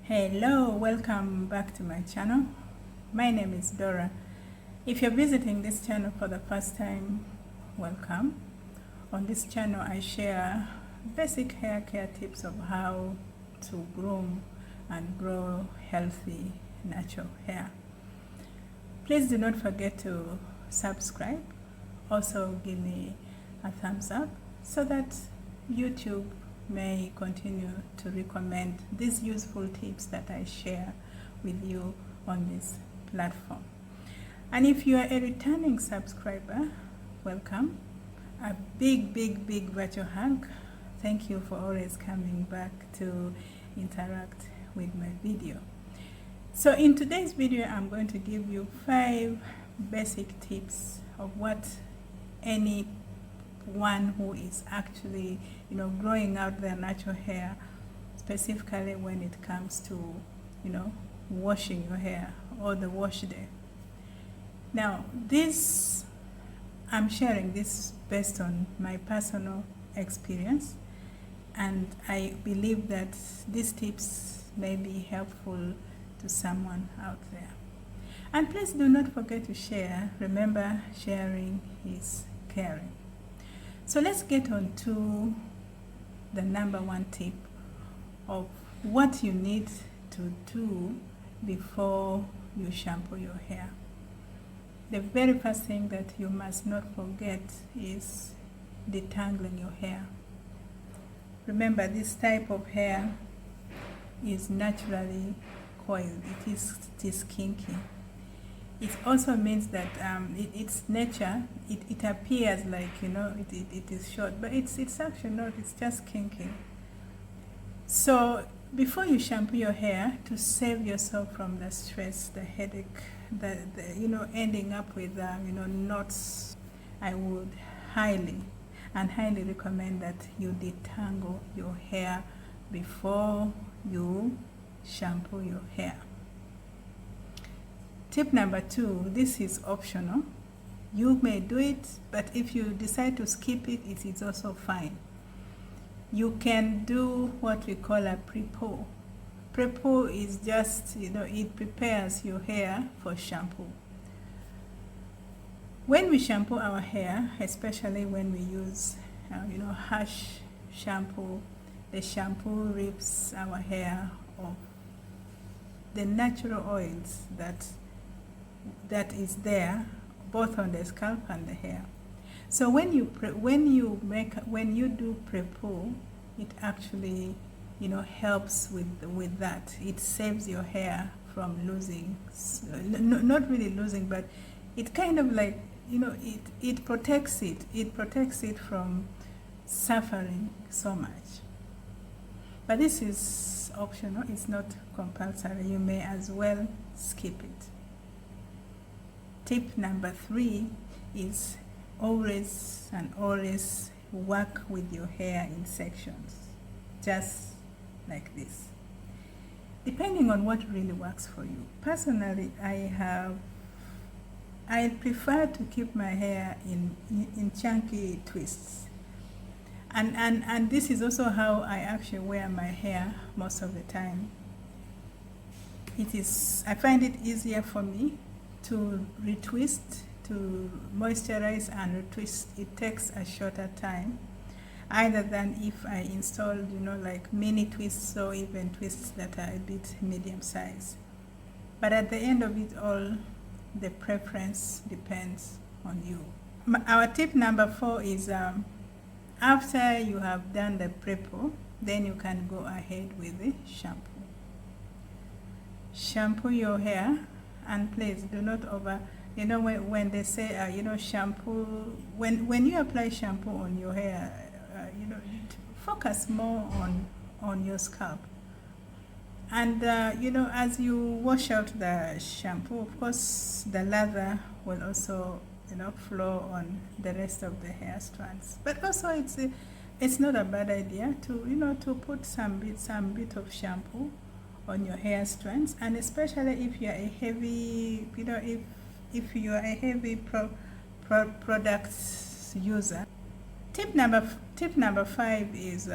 Hello, welcome back to my channel. My name is Dora. If you're visiting this channel for the first time, welcome. On this channel I share basic hair care tips of how to groom and grow healthy natural hair. Please do not forget to subscribe. Also give me a thumbs up so that YouTube may continue to recommend these useful tips that I share with you on this platform. And if you are a returning subscriber, welcome. A big virtual hug. Thank you for always coming back to interact with my video. So in today's video, I'm going to give you 5 basic tips of what anyone who is actually growing out their natural hair, specifically when it comes to washing your hair or the wash day. Now I'm sharing this based on my personal experience, and I believe that these tips may be helpful to someone out there. And please do not forget to share. Remember, sharing is caring. So let's get on to the number 1 tip of what you need to do before you shampoo your hair. The very first thing that you must not forget is detangling your hair. Remember, this type of hair is naturally coiled. It is kinky. It also means that its nature, it appears like it is short, but it's actually not. It's just kinky. So before you shampoo your hair, to save yourself from the stress, the headache, the ending up with knots, I would highly recommend that you detangle your hair before you shampoo your hair. Tip number 2, this is optional. You may do it, but if you decide to skip it, it is also fine. You can do what we call a Prepoo. Prepoo is just, it prepares your hair for shampoo. When we shampoo our hair, especially when we use, harsh shampoo, the shampoo rips our hair of the natural oils that is there both on the scalp and the hair. So when you do Prepoo, it actually helps with that. It saves your hair from losing, not really losing, but it kind of like it protects it from suffering so much. But this is optional. It's not compulsory. You may as well skip it. Tip number 3 is always work with your hair in sections, just like this, depending on what really works for you. Personally, I prefer to keep my hair in chunky twists, and this is also how I actually wear my hair most of the time. I find it easier for me to retwist, to moisturize and retwist. It takes a shorter time, either than if I installed like mini twists or even twists that are a bit medium size. But at the end of it all, the preference depends on you. Our tip number 4 is after you have done the Prepoo, then you can go ahead with the shampoo. Shampoo your hair, and please do not when they say shampoo, when you apply shampoo on your hair, focus more on your scalp. And as you wash out the shampoo, of course the lather will also flow on the rest of the hair strands. But also it's not a bad idea to put some bit of shampoo on your hair strands, and especially if you are a heavy if you are a heavy products user. Tip number 5 is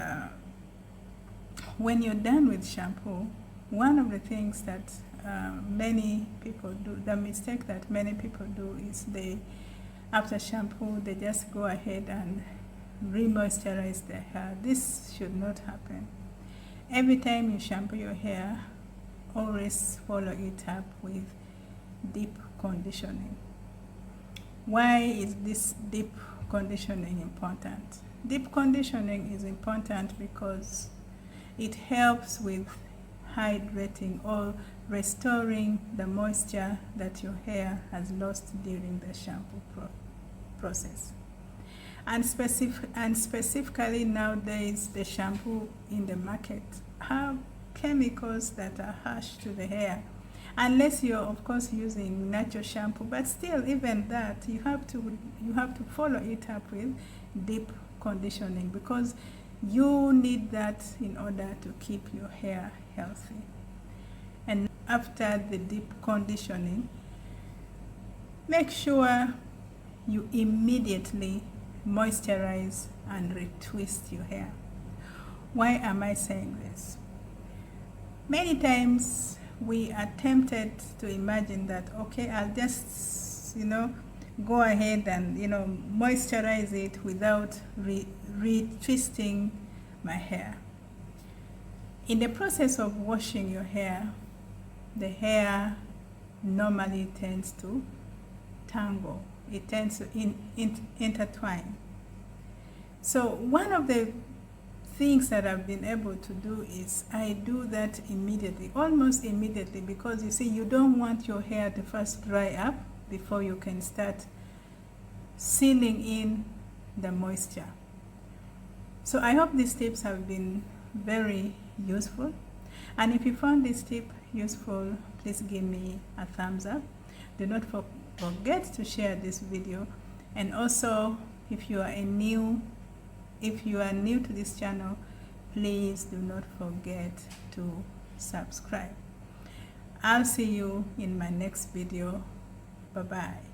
when you're done with shampoo, one of the things that many people do, the mistake that many people do is after shampoo, they just go ahead and re-moisturize their hair. This should not happen. Every time you shampoo your hair, always follow it up with deep conditioning. Why is this deep conditioning important? Deep conditioning is important because it helps with hydrating or restoring the moisture that your hair has lost during the shampoo process. And specifically nowadays, the shampoo in the market have chemicals that are harsh to the hair, unless you're of course using natural shampoo. But still, even that, you have to follow it up with deep conditioning, because you need that in order to keep your hair healthy. And after the deep conditioning, make sure you immediately moisturize and retwist your hair. Why am I saying this? Many times we are tempted to imagine that, okay, I'll just, go ahead and, moisturize it without retwisting my hair. In the process of washing your hair, the hair normally tends to tangle. It tends to intertwine. So one of the things that I've been able to do is I do that immediately, almost immediately, because you see, you don't want your hair to first dry up before you can start sealing in the moisture. So I hope these tips have been very useful, and if you found this tip useful, please give me a thumbs up. Do not forget to share this video, and also if you are new to this channel, please do not forget to subscribe. I'll see you in my next video. Bye bye.